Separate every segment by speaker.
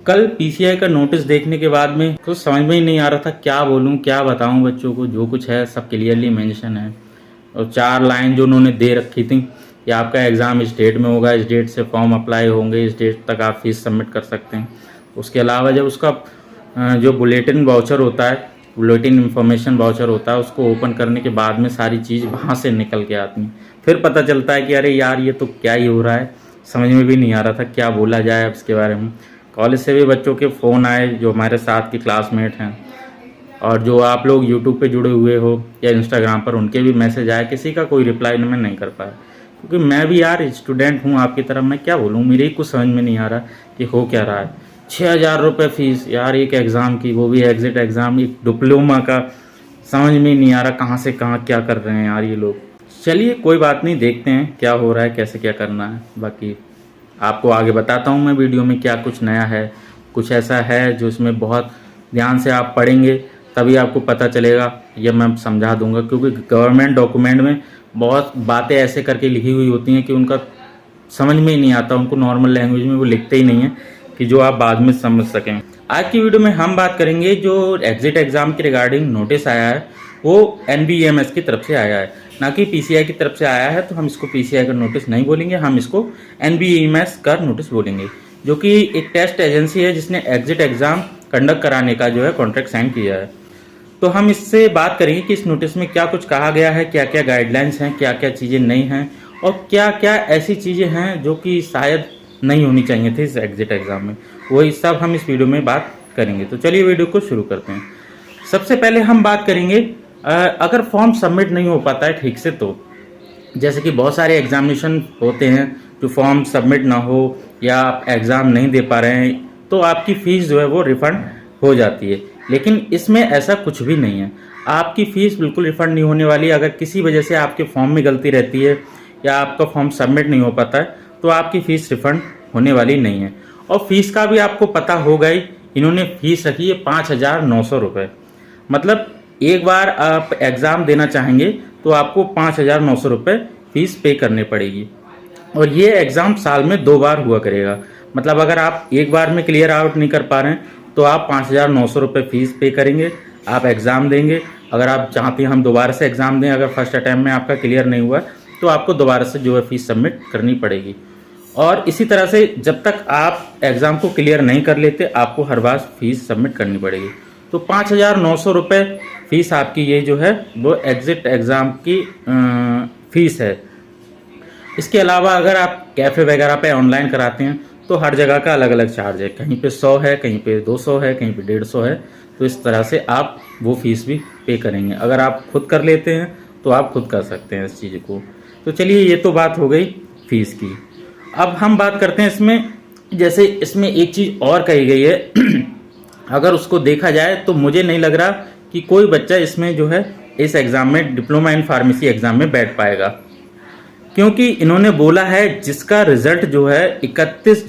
Speaker 1: कल पीसीआई का नोटिस देखने के बाद में कुछ समझ में ही नहीं आ रहा था, क्या बोलूं क्या बताऊं बच्चों को। जो कुछ है सब क्लियरली मेंशन है और 4 लाइन जो उन्होंने दे रखी थी कि आपका एग्ज़ाम इस डेट में होगा, इस डेट से फॉर्म अप्लाई होंगे, इस डेट तक आप फीस सबमिट कर सकते हैं। उसके अलावा जब उसका जो बुलेटिन वाउचर होता है, बुलेटिन इंफॉर्मेशन वाउचर होता है, उसको ओपन करने के बाद में सारी चीज़ वहाँ से निकल के आती हैं। फिर पता चलता है कि अरे यार ये तो क्या ही हो रहा है, समझ में भी नहीं आ रहा था क्या बोला जाए अब इसके बारे में। कॉलेज से भी बच्चों के फ़ोन आए जो हमारे साथ के क्लासमेट हैं, और जो आप लोग यूट्यूब पे जुड़े हुए हो या इंस्टाग्राम पर, उनके भी मैसेज आए। किसी का कोई रिप्लाई मैं नहीं कर पाया, क्योंकि मैं भी यार स्टूडेंट हूँ आपकी तरह। मैं क्या बोलूँ, मेरे ही कुछ समझ में नहीं आ रहा कि हो क्या रहा है। 6,000 रुपये फ़ीस यार एक एग्ज़ाम की, वो भी एग्ज़िट एग्ज़ाम, एक डिप्लोमा का। समझ में ही नहीं आ रहा कहाँ से कहाँ क्या कर रहे हैं यार ये लोग। चलिए कोई बात नहीं, देखते हैं क्या हो रहा है, कैसे क्या करना है। बाकी आपको आगे बताता हूँ मैं वीडियो में क्या कुछ नया है। कुछ ऐसा है जो इसमें बहुत ध्यान से आप पढ़ेंगे तभी आपको पता चलेगा, ये मैं समझा दूंगा। क्योंकि गवर्नमेंट डॉक्यूमेंट में बहुत बातें ऐसे करके लिखी हुई होती हैं कि उनका समझ में ही नहीं आता, उनको नॉर्मल लैंग्वेज में वो लिखते ही नहीं है कि जो आप बाद में समझ सकें। आज की वीडियो में हम बात करेंगे जो एग्जिट एग्ज़ाम के रिगार्डिंग नोटिस आया है वो NBEMS की तरफ से आया है, ना कि PCI की तरफ से आया है। तो हम इसको PCI का नोटिस नहीं बोलेंगे, हम इसको NBEMS का नोटिस बोलेंगे, जो कि एक टेस्ट एजेंसी है जिसने एग्जिट एग्ज़ाम कंडक्ट कराने का जो है कॉन्ट्रैक्ट साइन किया है। तो हम इससे बात करेंगे कि इस नोटिस में क्या कुछ कहा गया है, क्या क्या गाइडलाइंस हैं, क्या क्या चीज़ें नई हैं, और क्या क्या ऐसी चीज़ें हैं जो कि शायद नहीं होनी चाहिए थी इस एग्जिट एग्ज़ाम में। वही सब हम इस वीडियो में बात करेंगे। तो चलिए वीडियो को शुरू करते हैं। सबसे पहले हम बात करेंगे अगर फॉर्म सबमिट नहीं हो पाता है ठीक से, तो जैसे कि बहुत सारे एग्जामिनेशन होते हैं जो फॉर्म सबमिट ना हो या आप एग्ज़ाम नहीं दे पा रहे हैं, तो आपकी फ़ीस जो है वो रिफ़ंड हो जाती है। लेकिन इसमें ऐसा कुछ भी नहीं है, आपकी फ़ीस बिल्कुल रिफ़ंड नहीं होने वाली। अगर किसी वजह से आपके फॉर्म में गलती रहती है या आपका फॉर्म सबमिट नहीं हो पाता है तो आपकी फ़ीस रिफ़ंड होने वाली नहीं है। और फीस का भी आपको पता होगा ही, इन्होंने फ़ीस रखी है 5,900 रुपये। मतलब एक बार आप एग्ज़ाम देना चाहेंगे तो आपको 5,900 रुपये फ़ीस पे करनी पड़ेगी। और ये एग्ज़ाम साल में 2 बार हुआ करेगा। मतलब अगर आप एक बार में क्लियर आउट नहीं कर पा रहे हैं तो आप 5,900 रुपये फ़ीस पे करेंगे, आप एग्ज़ाम देंगे। अगर आप चाहते हैं हम दोबारा से एग्ज़ाम दें, अगर फर्स्ट अटैम्प्ट में आपका क्लियर नहीं हुआ तो आपको दोबारा से जो है फ़ीस सबमिट करनी पड़ेगी। और इसी तरह से जब तक आप एग्ज़ाम को क्लियर नहीं कर लेते आपको हर बार फीस सबमिट करनी पड़ेगी। तो 5,900 रुपये फ़ीस आपकी ये जो है वो एग्ज़िट एग्ज़ाम की फ़ीस है। इसके अलावा अगर आप कैफ़े वगैरह पे ऑनलाइन कराते हैं तो हर जगह का अलग अलग चार्ज है, कहीं पे 100 है, कहीं पे 200 है, कहीं पे 150 है। तो इस तरह से आप वो फ़ीस भी पे करेंगे। अगर आप खुद कर लेते हैं तो आप खुद कर सकते हैं इस चीज़ को। तो चलिए ये तो बात हो गई फ़ीस की। अब हम बात करते हैं इसमें, जैसे इसमें एक चीज़ और कही गई है अगर उसको देखा जाए तो मुझे नहीं लग रहा कि कोई बच्चा इसमें जो है इस एग्ज़ाम में डिप्लोमा इन फार्मेसी एग्ज़ाम में बैठ पाएगा। क्योंकि इन्होंने बोला है जिसका रिज़ल्ट जो है 31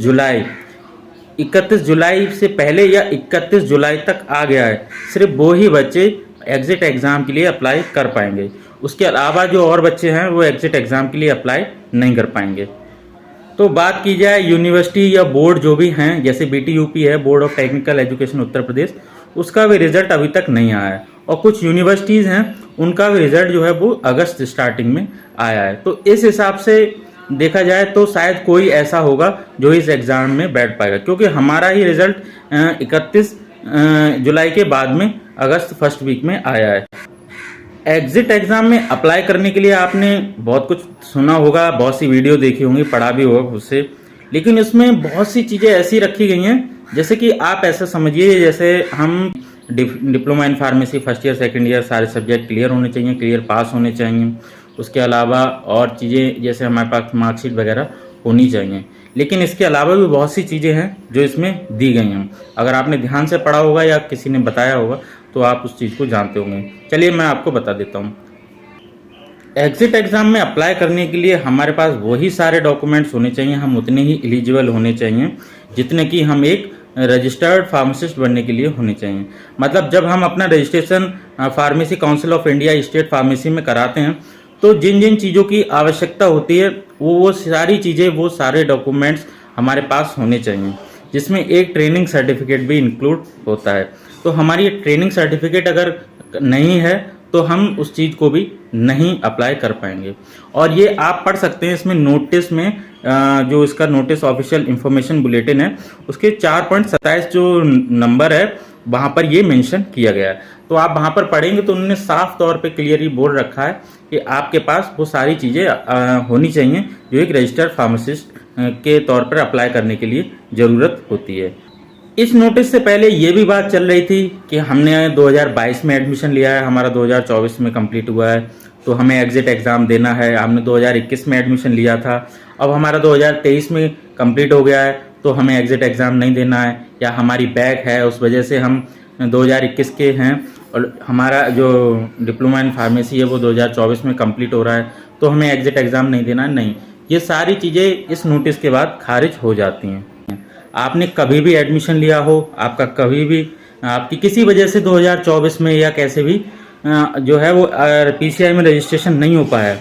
Speaker 1: जुलाई से पहले या 31 जुलाई तक आ गया है, सिर्फ वो ही बच्चे एग्ज़िट एग्ज़ाम के लिए अप्लाई कर पाएंगे। उसके अलावा जो और बच्चे हैं वो एग्ज़िट एग्ज़ाम के लिए अप्लाई नहीं कर पाएंगे। तो बात की जाए यूनिवर्सिटी या बोर्ड जो भी हैं, जैसे BTUP है, board of technical education Uttar Pradesh, उसका भी रिजल्ट अभी तक नहीं आया है। और कुछ यूनिवर्सिटीज़ हैं उनका भी रिजल्ट जो है वो अगस्त स्टार्टिंग में आया है। तो इस हिसाब से देखा जाए तो शायद कोई ऐसा होगा जो इस एग्ज़ाम में बैठ पाएगा, क्योंकि हमारा ही रिजल्ट 31 जुलाई के बाद में अगस्त फर्स्ट वीक में आया है। एग्जिट एग्ज़ाम में अप्लाई करने के लिए आपने बहुत कुछ सुना होगा, बहुत सी वीडियो देखी होंगी, पढ़ा भी होगा खुद से। लेकिन इसमें बहुत सी चीज़ें ऐसी रखी गई हैं जैसे कि आप ऐसा समझिए जैसे हम diploma in pharmacy first year second year सारे सब्जेक्ट क्लियर होने चाहिए, क्लियर पास होने चाहिए। उसके अलावा और चीज़ें जैसे हमारे पास मार्कशीट वगैरह होनी चाहिए। लेकिन इसके अलावा भी बहुत सी चीज़ें हैं जो इसमें दी गई हैं। अगर आपने ध्यान से पढ़ा होगा या किसी ने बताया होगा तो आप उस चीज़ को जानते होंगे। चलिए मैं आपको बता देता हूँ। एग्जिट एग्ज़ाम में अप्लाई करने के लिए हमारे पास वही सारे डॉक्यूमेंट्स होने चाहिए, हम उतने ही एलिजिबल होने चाहिए जितने कि हम एक रजिस्टर्ड फार्मासिस्ट बनने के लिए होने चाहिए। मतलब जब हम अपना registration pharmacy council of India state pharmacy में कराते हैं तो जिन जिन चीज़ों की आवश्यकता होती है वो सारी चीज़ें, वो सारे डॉक्यूमेंट्स हमारे पास होने चाहिए। जिसमें एक ट्रेनिंग सर्टिफिकेट भी इंक्लूड होता है। तो हमारी ट्रेनिंग सर्टिफिकेट अगर नहीं है तो हम उस चीज़ को भी नहीं अप्लाई कर पाएंगे। और ये आप पढ़ सकते हैं इसमें नोटिस में, जो इसका नोटिस ऑफिशियल इंफॉर्मेशन बुलेटिन है उसके 4.27 जो नंबर है वहाँ पर ये मेंशन किया गया है। तो आप वहाँ पर पढ़ेंगे तो उन्होंने साफ तौर पे क्लियरली बोल रखा है कि आपके पास वो सारी चीज़ें होनी चाहिए जो एक रजिस्टर्ड फार्मासिस्ट के तौर पर अप्लाई करने के लिए ज़रूरत होती है। इस नोटिस से पहले ये भी बात चल रही थी कि हमने 2022 में एडमिशन लिया है, हमारा 2024 में कंप्लीट हुआ है, तो हमें एग्जिट एग्ज़ाम देना है। हमने 2021 में एडमिशन लिया था, अब हमारा 2023 में कंप्लीट हो गया है, तो हमें एग्जिट एग्ज़ाम नहीं देना है, या हमारी बैक है उस वजह से हम 2021 के हैं और हमारा जो डिप्लोमा इन फार्मेसी है वो 2024 में कंप्लीट हो रहा है, तो हमें एग्जिट एग्ज़ाम नहीं देना है। नहीं, ये सारी चीज़ें इस नोटिस के बाद खारिज हो जाती हैं। आपने कभी भी एडमिशन लिया हो, आपका कभी भी आपकी किसी वजह से 2024 में या कैसे भी जो है वो पीसीआई में रजिस्ट्रेशन नहीं हो पाया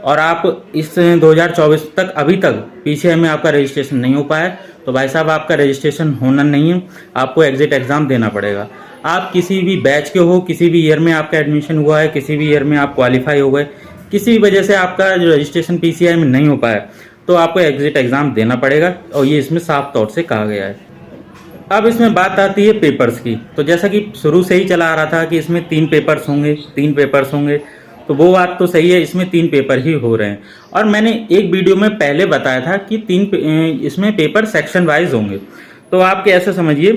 Speaker 1: और आप इस 2024 तक अभी तक पीसीआई में आपका रजिस्ट्रेशन नहीं हो पाया, तो भाई साहब आपका रजिस्ट्रेशन होना नहीं है, आपको एग्जिट एग्ज़ाम देना पड़ेगा। आप किसी भी बैच के हो, किसी भी ईयर में आपका एडमिशन हुआ है, किसी भी ईयर में आप क्वालिफाई हो गए, किसी भी वजह से आपका जो रजिस्ट्रेशन पीसीआई में नहीं हो पाया, तो आपको एग्जिट एग्ज़ाम देना पड़ेगा और ये इसमें साफ तौर से कहा गया है। अब इसमें बात आती है पेपर्स की। तो जैसा कि शुरू से ही चला आ रहा था कि इसमें 3 पेपर्स होंगे, तो वो बात तो सही है, इसमें 3 पेपर ही हो रहे हैं। और मैंने एक वीडियो में पहले बताया था कि इसमें पेपर सेक्शन वाइज होंगे। तो आपके ऐसा समझिए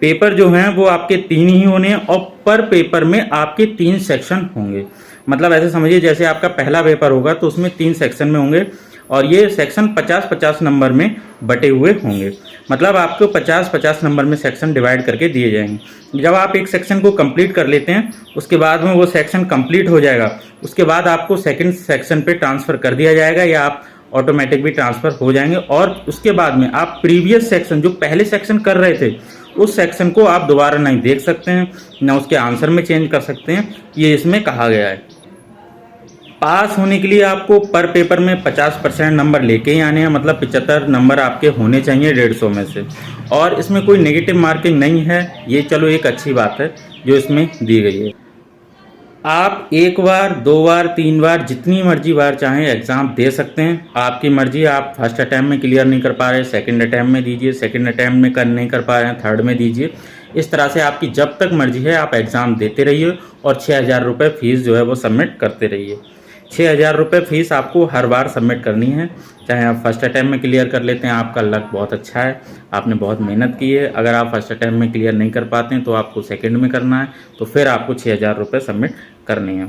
Speaker 1: पेपर जो हैं वो आपके 3 ही होने हैं और पर पेपर में आपके 3 सेक्शन होंगे। मतलब ऐसे समझिए जैसे आपका पहला पेपर होगा तो उसमें 3 सेक्शन में होंगे और ये सेक्शन 50-50 नंबर में बटे हुए होंगे। मतलब आपको 50-50 नंबर में सेक्शन डिवाइड करके दिए जाएंगे। जब आप एक सेक्शन को कंप्लीट कर लेते हैं उसके बाद में वो सेक्शन कंप्लीट हो जाएगा, उसके बाद आपको सेकंड सेक्शन पे ट्रांसफ़र कर दिया जाएगा या आप ऑटोमेटिक भी ट्रांसफ़र हो जाएंगे। और उसके बाद में आप प्रीवियस सेक्शन जो पहले सेक्शन कर रहे थे उस सेक्शन को आप दोबारा नहीं देख सकते हैं, ना उसके आंसर में चेंज कर सकते हैं, ये इसमें कहा गया है। पास होने के लिए आपको पर पेपर में 50% नंबर लेके ही आने हैं, मतलब 75 नंबर आपके होने चाहिए 150 में से। और इसमें कोई नेगेटिव मार्किंग नहीं है, ये चलो एक अच्छी बात है जो इसमें दी गई है। आप 1 बार 2 बार 3 बार जितनी मर्जी बार चाहें एग्ज़ाम दे सकते हैं, आपकी मर्जी। आप फर्स्ट अटैम्प्ट में क्लियर नहीं कर पा रहे, सेकंड अटैम्प्ट में दीजिए, सेकंड अटैम्प्ट में नहीं कर पा रहे हैं, थर्ड में दीजिए। इस तरह से आपकी जब तक मर्जी है आप एग्ज़ाम देते रहिए और 6000 रुपये फ़ीस जो है वो सबमिट करते रहिए। 6000 रुपये फ़ीस आपको हर बार सबमिट करनी है, चाहे आप फर्स्ट अटैम्प्ट में क्लियर कर लेते हैं, आपका लक बहुत अच्छा है, आपने बहुत मेहनत की है। अगर आप फर्स्ट अटैम्प्ट में क्लियर नहीं कर पाते हैं तो आपको सेकंड में करना है, तो फिर आपको 6000 रुपये सबमिट करने हैं।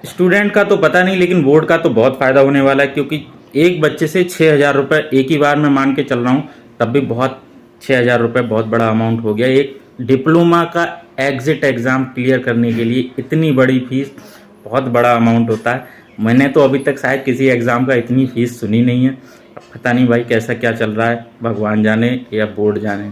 Speaker 1: स्टूडेंट का तो पता नहीं, लेकिन बोर्ड का तो बहुत फ़ायदा होने वाला है, क्योंकि एक बच्चे से 6000 रुपये एक ही बार में मान के चल रहा हूँ, तब भी बहुत 6000 रुपये बहुत बड़ा अमाउंट हो गया। एक डिप्लोमा का एग्जिट एग्ज़ाम क्लियर करने के लिए इतनी बड़ी फ़ीस बहुत बड़ा अमाउंट होता है। मैंने तो अभी तक शायद किसी एग्ज़ाम का इतनी फ़ीस सुनी नहीं है। पता नहीं भाई कैसा क्या चल रहा है, भगवान जाने या बोर्ड जाने।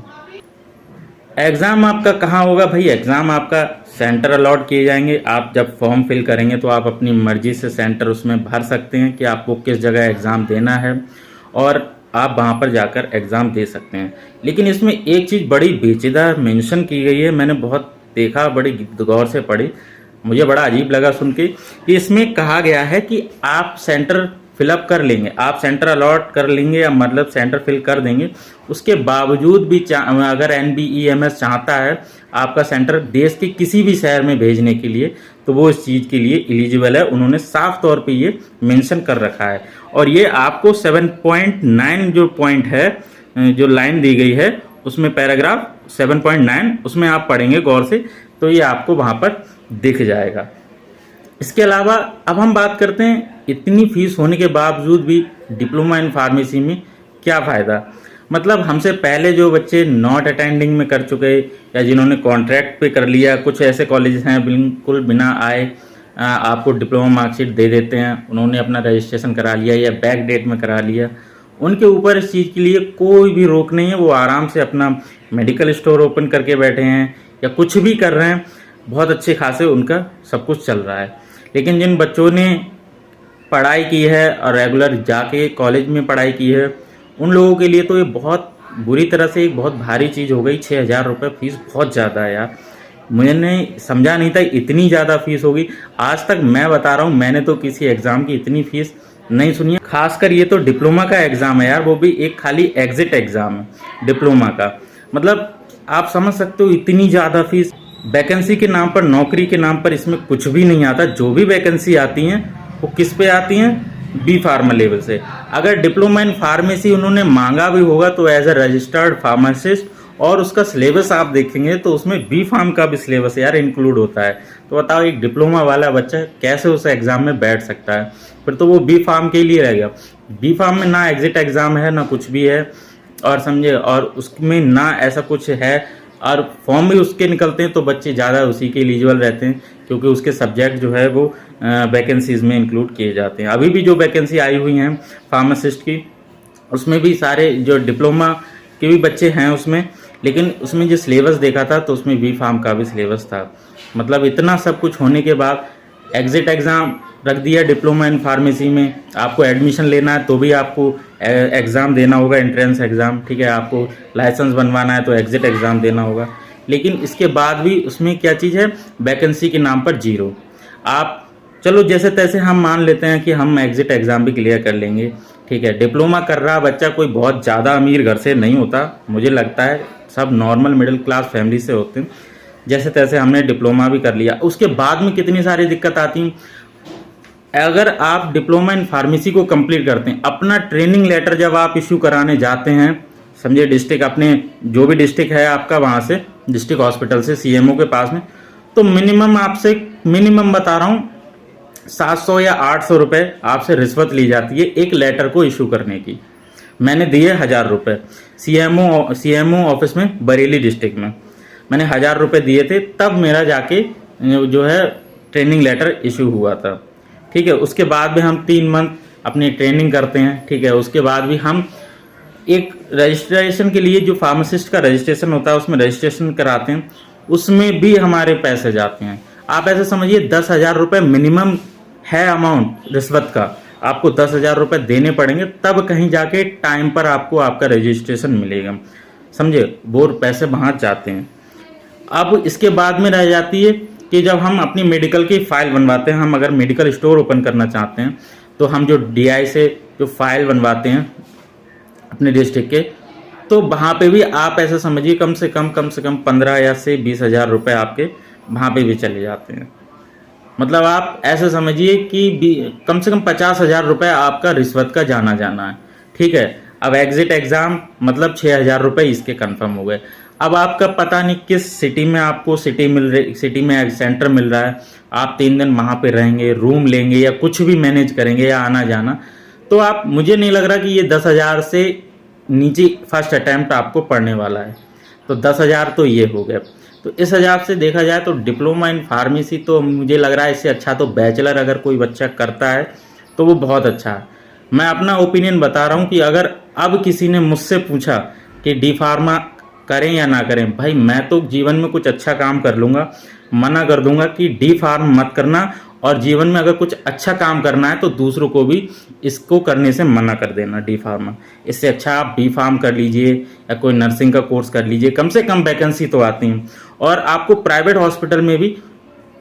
Speaker 1: एग्ज़ाम आपका कहाँ होगा भाई? एग्ज़ाम आपका सेंटर अलॉट किए जाएंगे। आप जब फॉर्म फिल करेंगे तो आप अपनी मर्ज़ी से सेंटर उसमें भर सकते हैं कि आपको किस जगह एग्ज़ाम देना है और आप वहाँ पर जाकर एग्ज़ाम दे सकते हैं। लेकिन इसमें एक चीज़ बड़ी पेचीदा मेंशन की गई है, मैंने बहुत देखा, बड़ी गौर से पढ़ी, मुझे बड़ा अजीब लगा सुन के कि इसमें कहा गया है कि आप सेंटर फिलअप कर लेंगे, आप सेंटर अलॉट कर लेंगे या मतलब सेंटर फिल कर देंगे, उसके बावजूद भी अगर NBEMS चाहता है आपका सेंटर देश के किसी भी शहर में भेजने के लिए, तो वो इस चीज़ के लिए एलिजिबल है। उन्होंने साफ तौर पे ये मेंशन कर रखा है। और ये आपको 7.9 जो पॉइंट है, जो लाइन दी गई है उसमें पैराग्राफ 7.9 उसमें आप पढ़ेंगे गौर से तो ये आपको वहाँ पर दिख जाएगा। इसके अलावा अब हम बात करते हैं इतनी फीस होने के बावजूद भी डिप्लोमा इन फार्मेसी में क्या फ़ायदा। मतलब हमसे पहले जो बच्चे नॉट अटेंडिंग में कर चुके या जिन्होंने कॉन्ट्रैक्ट पे कर लिया, कुछ ऐसे कॉलेजेस हैं बिल्कुल बिना आए आपको डिप्लोमा मार्कशीट दे देते हैं, उन्होंने अपना रजिस्ट्रेशन करा लिया या बैक डेट में करा लिया, उनके ऊपर इस चीज़ के लिए कोई भी रोक नहीं है। वो आराम से अपना मेडिकल स्टोर ओपन करके बैठे हैं या कुछ भी कर रहे हैं, बहुत अच्छे खासे उनका सब कुछ चल रहा है। लेकिन जिन बच्चों ने पढ़ाई की है और रेगुलर जाके कॉलेज में पढ़ाई की है, उन लोगों के लिए तो ये बहुत बुरी तरह से एक बहुत भारी चीज़ हो गई। 6,000 रुपये फीस बहुत ज़्यादा है यार। मैंने समझा नहीं था इतनी ज़्यादा फीस होगी। आज तक मैं बता रहा हूँ, मैंने तो किसी एग्ज़ाम की इतनी फीस नहीं सुनी है। खासकर ये तो डिप्लोमा का एग्ज़ाम है यार, वो भी एक खाली एग्जिट एग्ज़ाम है डिप्लोमा का। मतलब आप समझ सकते हो इतनी ज़्यादा फीस। वैकेंसी के नाम पर, नौकरी के नाम पर इसमें कुछ भी नहीं आता। जो भी वैकेंसी आती हैं वो किस पे आती हैं? बी फार्मा लेवल से। अगर डिप्लोमा इन फार्मेसी उन्होंने मांगा भी होगा तो एज ए रजिस्टर्ड फार्मासिस्ट, और उसका सिलेबस आप देखेंगे तो उसमें बी फार्म का भी सिलेबस यार इंक्लूड होता है। तो बताओ एक डिप्लोमा वाला बच्चा कैसे उस एग्ज़ाम में बैठ सकता है? फिर तो वो बी फार्म के लिए रह गया। बी फार्म में ना एग्जिट एग्ज़ाम है ना कुछ भी है, और समझे, और उसमें ना ऐसा कुछ है, और फॉर्म भी उसके निकलते हैं तो बच्चे ज़्यादा उसी के एलिजिबल रहते हैं, क्योंकि उसके सब्जेक्ट जो है वो वैकेंसीज़ में इंक्लूड किए जाते हैं। अभी भी जो वैकेंसी आई हुई हैं फार्मासिस्ट की, उसमें भी सारे जो डिप्लोमा के भी बच्चे हैं उसमें, लेकिन उसमें जो सिलेबस देखा था तो उसमें बी फार्म का भी सिलेबस था। मतलब इतना सब कुछ होने के बाद एग्जिट एग्ज़ाम रख दिया डिप्लोमा इन फार्मेसी में। आपको एडमिशन लेना है तो भी आपको एग्ज़ाम देना होगा, एंट्रेंस एग्ज़ाम, ठीक है। आपको लाइसेंस बनवाना है तो एग्जिट एग्ज़ाम देना होगा। लेकिन इसके बाद भी उसमें क्या चीज़ है? वैकेंसी के नाम पर जीरो। आप चलो जैसे तैसे हम मान लेते हैं कि हम एग्जिट एग्ज़ाम भी क्लियर कर लेंगे, ठीक है। डिप्लोमा कर रहा बच्चा कोई बहुत ज़्यादा अमीर घर से नहीं होता, मुझे लगता है सब नॉर्मल मिडिल क्लास फैमिली से होते हैं। जैसे तैसे हमने डिप्लोमा भी कर लिया, उसके बाद में कितनी सारी दिक्कत आती हैं। अगर आप डिप्लोमा इन फार्मेसी को कंप्लीट करते हैं, अपना ट्रेनिंग लेटर जब आप इशू कराने जाते हैं, समझिए डिस्ट्रिक्ट, अपने जो भी डिस्ट्रिक्ट है आपका, वहाँ से डिस्ट्रिक्ट हॉस्पिटल से सीएमओ के पास में, तो मिनिमम आपसे, मिनिमम बता रहा हूँ 700 या 800 रुपये आपसे रिश्वत ली जाती है एक लेटर को इशू करने की। मैंने दिए 1000 रुपये सीएमओ ऑफिस में बरेली डिस्ट्रिक्ट में, मैंने 1000 रुपये दिए थे, तब मेरा जाके जो है ट्रेनिंग लेटर इशू हुआ था, ठीक है। उसके बाद भी हम 3 मंथ अपनी ट्रेनिंग करते हैं, ठीक है। उसके बाद भी हम एक रजिस्ट्रेशन के लिए, जो फार्मासिस्ट का रजिस्ट्रेशन होता है उसमें रजिस्ट्रेशन कराते हैं, उसमें भी हमारे पैसे जाते हैं। आप ऐसे समझिए 10,000 रुपये मिनिमम है अमाउंट रिश्वत का। आपको 10,000 रुपये देने पड़ेंगे, तब कहीं जाके टाइम पर आपको आपका रजिस्ट्रेशन मिलेगा, समझे। वो पैसे वहाँ जाते हैं। अब इसके बाद में रह जाती है कि जब हम अपनी मेडिकल की फ़ाइल बनवाते हैं, हम अगर मेडिकल स्टोर ओपन करना चाहते हैं तो हम जो डीआई से जो फाइल बनवाते हैं अपने डिस्ट्रिक्ट के, तो वहाँ पे भी आप ऐसे समझिए कम से कम 15 या से 20,000 रुपये आपके वहाँ पे भी चले जाते हैं। मतलब आप ऐसे समझिए कि कम से कम 50,000 रुपये आपका रिश्वत का जाना है, ठीक है। अब एग्जिट एग्ज़ाम मतलब 6,000 रुपये इसके कंफर्म हो गए। अब आपका पता नहीं किस सिटी में आपको सिटी में सेंटर मिल रहा है, आप 3 दिन वहाँ पे रहेंगे, रूम लेंगे या कुछ भी मैनेज करेंगे या आना जाना, तो आप, मुझे नहीं लग रहा कि ये 10,000 से नीचे फर्स्ट अटैम्प्ट आपको पड़ने वाला है। तो 10,000 तो ये हो गया। तो इस हिसाब से देखा जाए तो डिप्लोमा इन फार्मेसी तो मुझे लग रहा है इससे अच्छा तो बैचलर अगर कोई बच्चा करता है तो वो बहुत अच्छा है। मैं अपना ओपिनियन बता रहा हूँ कि अगर अब किसी ने मुझसे पूछा कि डी फार्मा करें या ना करें, भाई मैं तो जीवन में कुछ अच्छा काम कर लूँगा, मना कर दूंगा कि डी फार्म मत करना, और जीवन में अगर कुछ अच्छा काम करना है तो दूसरों को भी इसको करने से मना कर देना डी फार्मा। इससे अच्छा आप बी फार्म कर लीजिए या कोई नर्सिंग का कोर्स कर लीजिए, कम से कम वैकेंसी तो आती हैं, और आपको प्राइवेट हॉस्पिटल में भी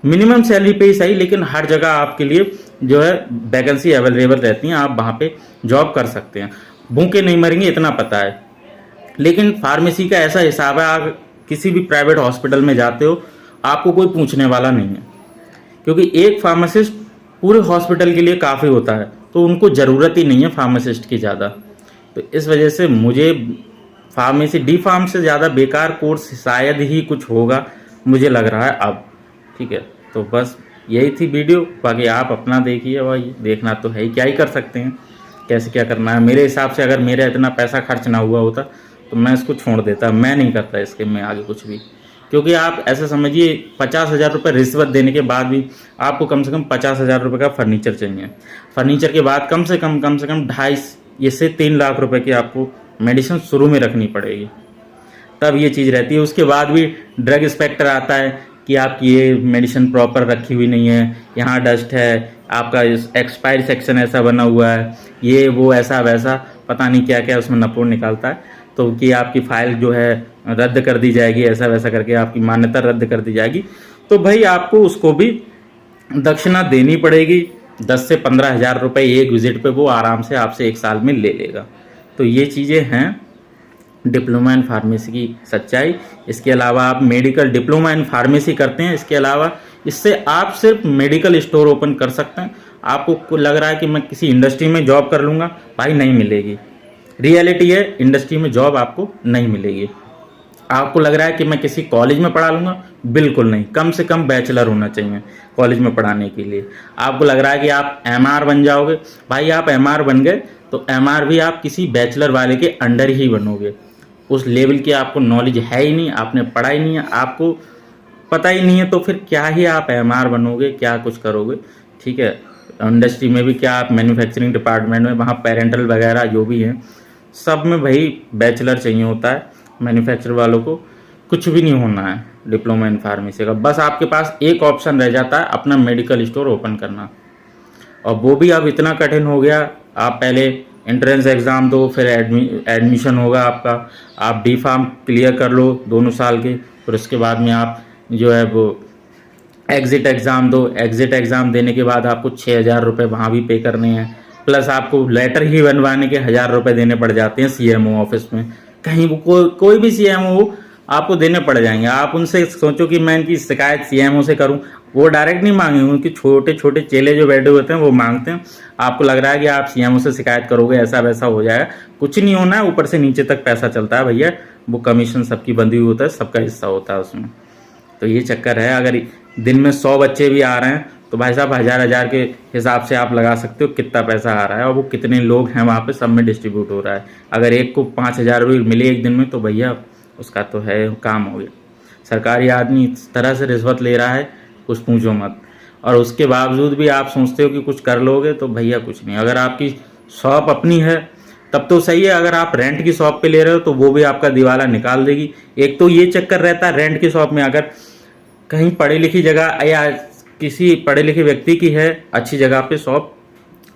Speaker 1: मिनिमम सैलरी पे ही सही, लेकिन हर जगह आपके लिए जो है वैकेंसी अवेलेबल रहती हैं, आप वहाँ पे जॉब कर सकते हैं, भूखे नहीं मरेंगे इतना पता है। लेकिन फार्मेसी का ऐसा हिसाब है, आप किसी भी प्राइवेट हॉस्पिटल में जाते हो आपको कोई पूछने वाला नहीं है, क्योंकि एक फार्मासिस्ट पूरे हॉस्पिटल के लिए काफ़ी होता है, तो उनको ज़रूरत ही नहीं है फार्मासिस्ट की ज़्यादा। तो इस वजह से मुझे फार्मेसी डी फार्म से ज़्यादा बेकार कोर्स शायद ही कुछ होगा, मुझे लग रहा है अब, ठीक है। तो बस यही थी वीडियो, बाकी आप अपना देखिए भाई, देखना तो है ही, क्या ही कर सकते हैं, कैसे क्या करना है। मेरे हिसाब से अगर मेरा इतना पैसा खर्च ना हुआ होता तो मैं इसको छोड़ देता, मैं नहीं करता इसके में आगे कुछ भी, क्योंकि आप ऐसे समझिए 50,000 रुपये रिश्वत देने के बाद भी आपको कम से कम 50,000 रुपये का फर्नीचर चाहिए। फर्नीचर के बाद कम से कम 2.5 से 3 लाख रुपए की आपको मेडिसिन शुरू में रखनी पड़ेगी, तब ये चीज़ रहती है। उसके बाद भी ड्रग इंस्पेक्टर आता है कि आपकी ये मेडिसिन प्रॉपर रखी हुई नहीं है, यहाँ डस्ट है, आपका एक्सपायरी सेक्शन ऐसा बना हुआ है, ये वो ऐसा वैसा पता नहीं क्या क्या उसमें नपोड़ निकालता है। तो कि आपकी फाइल जो है रद्द कर दी जाएगी, ऐसा वैसा करके आपकी मान्यता रद्द कर दी जाएगी, तो भाई आपको उसको भी दक्षिणा देनी पड़ेगी। 10 से 15 हज़ार रुपये एक विजिट पे वो आराम से आपसे 1 साल में ले लेगा। तो ये चीज़ें हैं डिप्लोमा इन फार्मेसी की सच्चाई। इसके अलावा आप मेडिकल डिप्लोमा इन फार्मेसी करते हैं, इसके अलावा इससे आप सिर्फ मेडिकल स्टोर ओपन कर सकते हैं। आपको लग रहा है कि मैं किसी इंडस्ट्री में जॉब कर लूँगा, भाई नहीं मिलेगी। रियलिटी है, इंडस्ट्री में जॉब आपको नहीं मिलेगी। आपको लग रहा है कि मैं किसी कॉलेज में पढ़ा लूँगा, बिल्कुल नहीं। कम से कम बैचलर होना चाहिए कॉलेज में पढ़ाने के लिए। आपको लग रहा है कि आप एमआर बन जाओगे, भाई आप एमआर बन गए तो एमआर भी आप किसी बैचलर वाले के अंडर ही बनोगे। उस लेवल की आपको नॉलेज है ही नहीं, आपने पढ़ा ही नहीं है, आपको पता ही नहीं है, तो फिर क्या ही आप एमआर बनोगे, क्या कुछ करोगे। ठीक है, इंडस्ट्री में भी क्या आप मैन्युफैक्चरिंग डिपार्टमेंट में वहाँ पेरेंटल वगैरह जो भी हैं सब में भाई बैचलर चाहिए होता है। मैन्युफैक्चर वालों को कुछ भी नहीं होना है डिप्लोमा इन फार्मेसी का। बस आपके पास एक ऑप्शन रह जाता है, अपना मेडिकल स्टोर ओपन करना, और वो भी अब इतना कठिन हो गया। आप पहले एंट्रेंस एग्ज़ाम दो, फिर एडमिशन होगा आपका। आप डी फार्म क्लियर कर लो 2 साल के, फिर उसके बाद में आप जो है वो एग्ज़िट एग्ज़ाम दो। एग्ज़िट एग्ज़ाम देने के बाद आपको 6,000 रुपये वहाँ भी पे करने हैं, प्लस आपको लेटर ही बनवाने के 1,000 रुपये देने पड़ जाते हैं सीएमओ ऑफिस में। कहीं वो कोई भी सीएमओ हो, आपको देने पड़ जाएंगे। आप उनसे सोचो कि मैं इनकी शिकायत सीएमओ से करूं, वो डायरेक्ट नहीं मांगेंगे, उनके छोटे छोटे चेले जो बैठे होते हैं वो मांगते हैं। आपको लग रहा है कि आप सीएमओ से शिकायत करोगे, ऐसा वैसा हो जाएगा, कुछ नहीं होना है। ऊपर से नीचे तक पैसा चलता है भैया, वो कमीशन सबकी बंधी हुई होता है, सबका हिस्सा होता है उसमें। तो ये चक्कर है। अगर दिन में 100 बच्चे भी आ रहे हैं तो भाई साहब 1,000 के हिसाब से आप लगा सकते हो कितना पैसा आ रहा है, और वो कितने लोग हैं वहाँ पे, सब में डिस्ट्रीब्यूट हो रहा है। अगर एक को 5,000 रुपये मिले एक दिन में तो भैया उसका तो है काम हो गया। सरकारी आदमी इस तरह से रिश्वत ले रहा है, कुछ पूछो मत। और उसके बावजूद भी आप सोचते हो कि कुछ कर लोगे, तो भैया कुछ नहीं। अगर आपकी शॉप अपनी है तब तो सही है, अगर आप रेंट की शॉप पे ले रहे हो तो वो भी आपका दिवाला निकाल देगी। एक तो ये चक्कर रहता है रेंट की शॉप में, अगर कहीं पढ़ी लिखी जगह या किसी पढ़े लिखे व्यक्ति की है अच्छी जगह पे शॉप,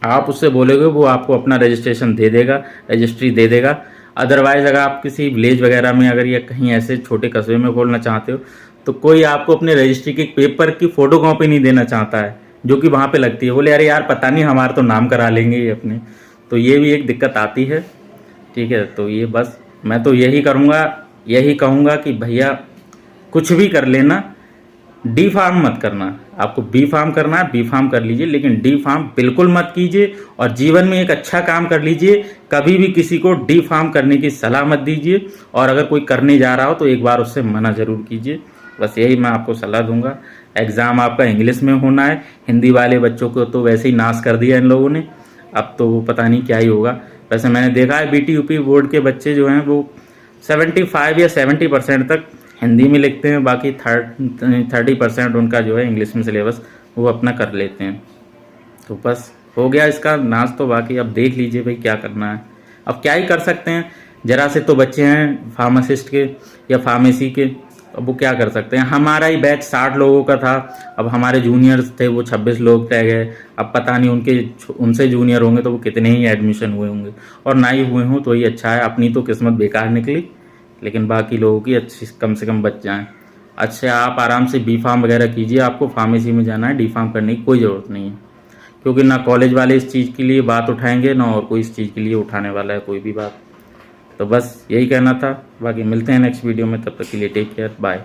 Speaker 1: आप उससे बोलोगे वो आपको अपना रजिस्ट्रेशन दे देगा, रजिस्ट्री दे देगा। अदरवाइज़ अगर आप किसी विलेज वगैरह में अगर या कहीं ऐसे छोटे कस्बे में खोलना चाहते हो तो कोई आपको अपने रजिस्ट्री के पेपर की फ़ोटो कॉपी नहीं देना चाहता है, जो कि वहाँ पे लगती है। बोले अरे यार पता नहीं, हमारा तो नाम करा लेंगे ये अपने। तो ये भी एक दिक्कत आती है। ठीक है, तो ये बस मैं तो यही करूँगा, यही कहूँगा कि भैया कुछ भी कर लेना, डी फार्म मत करना। आपको बी फार्म करना है, बी फार्म कर लीजिए, लेकिन डी फार्म बिल्कुल मत कीजिए। और जीवन में एक अच्छा काम कर लीजिए, कभी भी किसी को डी फार्म करने की सलाह मत दीजिए। और अगर कोई करने जा रहा हो तो एक बार उससे मना ज़रूर कीजिए। बस यही मैं आपको सलाह दूंगा। एग्ज़ाम आपका इंग्लिश में होना है। हिंदी वाले बच्चों को तो वैसे ही नाश कर दिया इन लोगों ने, अब तो वो पता नहीं क्या ही होगा। वैसे मैंने देखा है BT UP बोर्ड के बच्चे जो हैं वो 75 या 70% तक हिंदी में लिखते हैं, बाकी 30% उनका जो है इंग्लिश में सिलेबस वो अपना कर लेते हैं। तो बस हो गया इसका नाश। तो बाकी अब देख लीजिए भाई क्या करना है, अब क्या ही कर सकते हैं। जरा से तो बच्चे हैं फार्मासिस्ट के या फार्मेसी के, अब वो क्या कर सकते हैं। हमारा ही बैच 60 लोगों का था, अब हमारे जूनियर्स थे वो 26 लोग रह गए। अब पता नहीं उनसे जूनियर होंगे तो वो कितने ही एडमिशन हुए होंगे, और ना ही हुए हों तो ही अच्छा है। अपनी तो किस्मत बेकार निकली, लेकिन बाकी लोगों की अच्छी कम से कम बच जाएँ। अच्छा, आप आराम से बी फार्म वगैरह कीजिए। आपको फार्मेसी में जाना है, डी फार्म करने की कोई ज़रूरत नहीं है, क्योंकि ना कॉलेज वाले इस चीज़ के लिए बात उठाएंगे, ना और कोई इस चीज़ के लिए उठाने वाला है कोई भी बात। तो बस यही कहना था, बाकी मिलते हैं नेक्स्ट वीडियो में, तब तक के लिए टेक केयर, बाय।